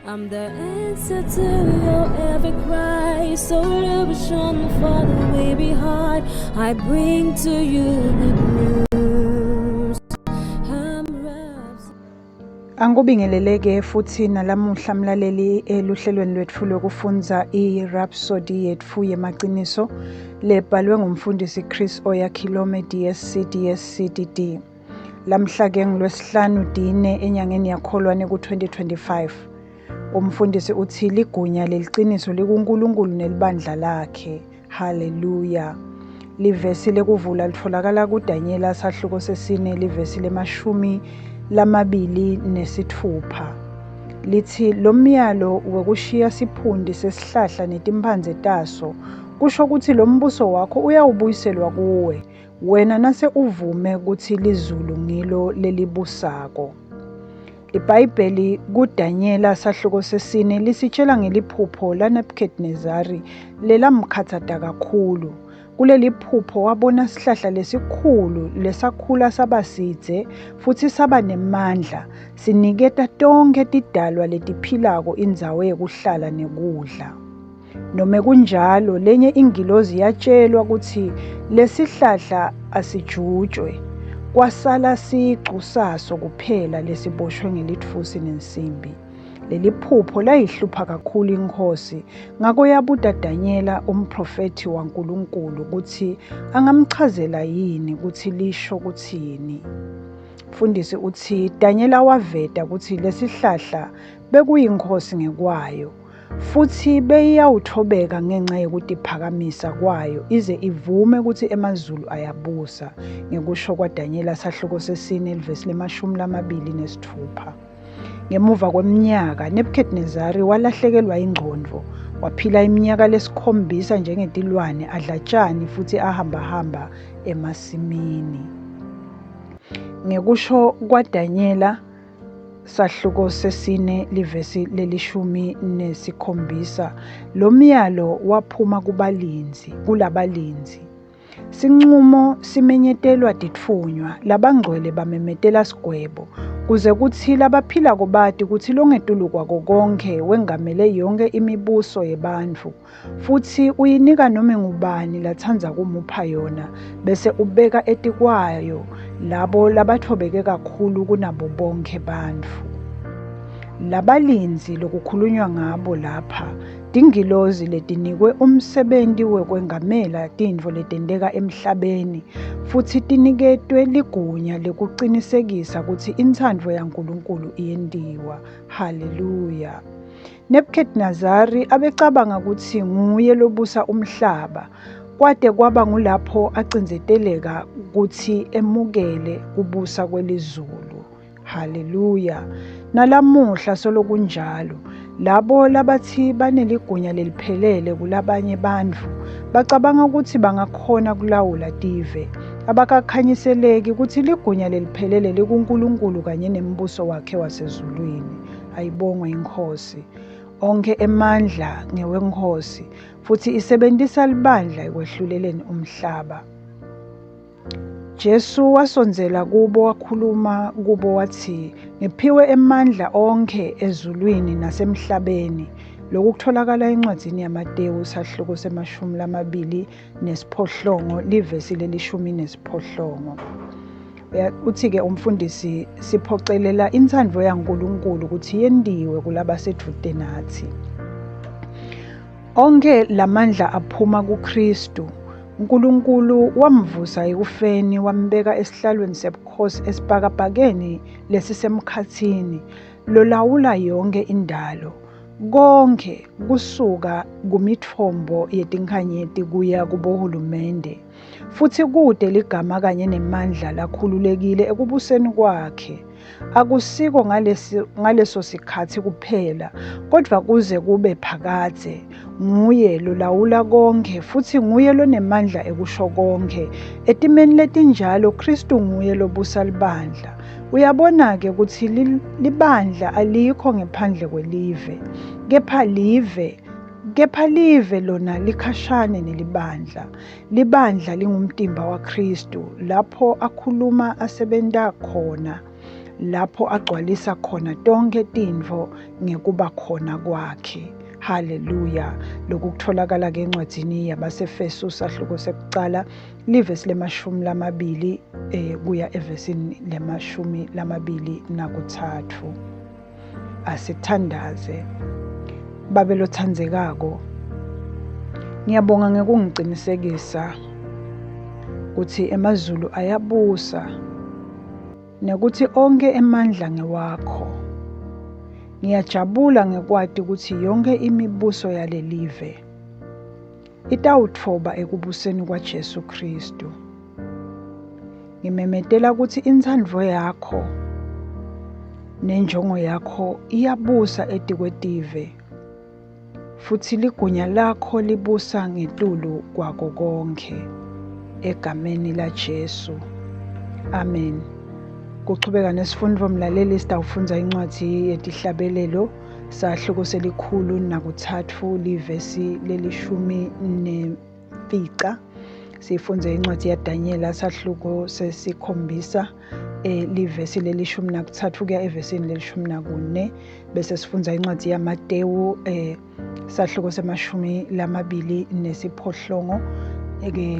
I'm the answer to your every cry. So illusion for the way behind. I bring to you good news. Angikubingeleleke futhi nalamuhla mlaleli eluhlelweni lwethu lokufunza iRhapsody yethu yemaqiniso lebhalwe ngumfundisi Chris Oyakhilome DSc DSCTD. Lamhla ke ngilwesihlanu dine enyangeni yakholwane ku2025. Umfundisi uthi ligunya leliqiniso likuNkulunkulu nelibandla lakhe. Hallelujah. Livesi lekuvula litholakala kuDaniela sahluko sesine livesi le26. Lithi lo myalo wokushiya siphundi sesihlahla netimphandze taso kusho ukuthi lo mbuso wakho uyawubuyiselwa kuwe wena nase uvume ukuthi lizulu ngilo lelibusako. IBhayibheli kuDaniela sahluko sesine lisitshela ngeliphupho laNebukadnezari lelamkhathata kakhulu. Kuleli phupho wabona isihlahla lesikhulu lesakhula sabasidze futhi saba nemandla siniketa tonke tidalwa letiphilako indzawo yekuhlala nekudla. Nome kunjalo lenye ingilozi yatshelwa ukuthi lesihlahla asijutshwe kwasala sicu saso kuphela lesiboshwe ngelitfusi nensimbi. Leli phupho layihlupha kakhulu inkosi ngako yabuta Daniela umprofeti waNkulunkulu ukuthi angamchazela yini ukuthi lisho kuthini. Mfundisi uthi Daniela waveta ukuthi lesihlahla bekuyinkosi ngekwayo futhi beyawuthobeka ngenxa yokutiphakamisa kwayo ize ivume ukuthi emazulu ayabusa ngekusho kwaDaniela sahluko sesine livesi le26. Ngemuva kweminyaka Nebukadnezari walahlekelwa ingqondo waphila iminyaka lesikhombisa njengetilwane adlatshani futhi ahamba emasimini. Ngekusho kwaDaniela sahluko sesine livesi le17 lo myalo waphuma kulabalinzi. Sinqumo simenyetelwa titfunywa labangcwele bamemetela sigwebo kuze kuthi labaphila kobati ukuthi longetulu kwako konke wengamele yonke imibuso yebantfu futhi uyinika noma ngubani latsanza kumupha yona bese ubeka etikwayo labo labathobeke kakhulu kunabo bonke bantfu. Labalinzi lokukhulunywa ngabo lapha tingilozi letinikwe umsebenti wekwengamela tintfo letenteka emhlabeni futhi tiniketwe ligunya lekucinisekisa ukuthi intsandvo yaNkulunkulu iyentiwa. Hallelujah. Nebukadnezari abecabanga ukuthi nguye lobusa umhlaba kwade kwaba ngulapho acindzeteleka ukuthi emukele kubusa kwelizulu. Hallelujah. Nalamuhla solokunjalo labo labathi baneligunya leliphelele kulabanye bantfu bacabanga ukuthi bangakhona kulawula tive abakakhanyiseleki ukuthi ligunya leliphelele likuNkulunkulu kanye nembuso wakhe wasezulwini. Ayibongwe inkosi. Onke emandla ngewenkosi futhi isebentisa libandla ekwehluleleni umhlaba. Jesu wasonzela kubo wakhuluma kubo wathi ngiphiwe emandla onke ezulwini nasemhlabeni. Lokhu kutholakala encwadzini yaMateyu sahluko se28 livesi le18. Uthi-ke umfundisi siphocelela intsandvo yaNkulunkulu ukuthi yendiwe kulabaseduze nathi. Onke lamandla aphuma kuKristu. uNkulunkulu wamvusa ekufeni wambeka esihlalweni sebukhosi esibhakabhakeni lesisemkhathini lolawula yonke indalo. Konke kusuka kumithombo yetinkhanyeti kuya kubohulumende futhi kude ligama kanye nemandla lakhululekile ekubuseni kwakhe. Akusiko ngaleso sikhathi kuphela kodwa kuze kube phakathe. Nguye lolawula konke futhi nguye lonemandla ekusho konke. Etimeni letinjalo Kristu nguye lobusa libandla. Uyabona-ke ukuthi libandla alikho ngaphandle kwelive. Kepha live lona likhashane nelibandla. Libandla lingumtimba waKristu lapho akhuluma asebenta khona. lapho agcwalisa khona tonke tintfo ngekuba khona kwakhe. Haleluya. Lokhu kutholakala-ke encwadzini yabaseFesu sahluko sekucala livesi le-20 kuya evesini le-23. Asithandaze. Babe lothandzekako, ngiyabonga ngekungicinisekisa ukuthi emazulu ayabusa nekuthi onke emandla ngewakho. Ngiyajabula ngekwati ukuthi yonke imibuso yalelive itawutfoba ekubuseni kwaJesu Kristu. Ngimemetela ukuthi intsandvo yakho nenjongo yakho iyabusa etikwetive, futhi ligunya lakho libusa ngetulu kwako konke. Egameni laJesu. Amen. Kuchubeka nesifundvo mlaleli sitawufundza incwadzi yetihlabelelo sahluko selikhulu livesi le-17. Sifundze incwadzi yaDaniela sahluko sesikhombisa livesi le-13 kuya evesini le-14. Bese sifundza incwadzi yaMatewu sahluko se-28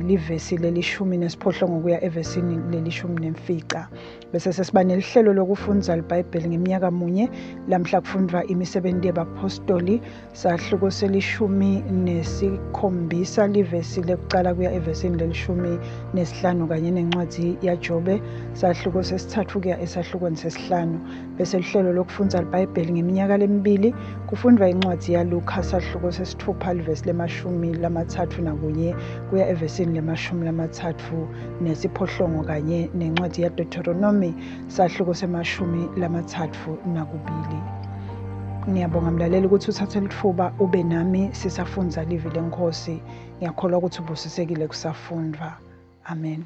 livesi le-18 kuya evesini le-19. Bese sesiba nelihlelo lokufundza libhayibheli ngeminyaka munye. Lamhla kufundwa imisebenti yabapostoli sahluko se-17 livesi lekucala kuya evesini le-15 kanye nencwadzi yaJobe sahluko sesithathu kuya esahlukweni sesihlanu. Bese lihlelo lokufundza libhayibheli ngeminyaka lemibili kufundwa incwadzi yaLuka sahluko sesithupha livesi le-31 kuya evesini le-38 kanye nencwadzi yaDeuteronomy sahluko se-32. Ngiyabonga mlaleli ukuthi uthathe litfuba ube nami sisafundza livi leNkosi. Ngiyakholwa ukuthi ubusisekile kusafundwa. Amen.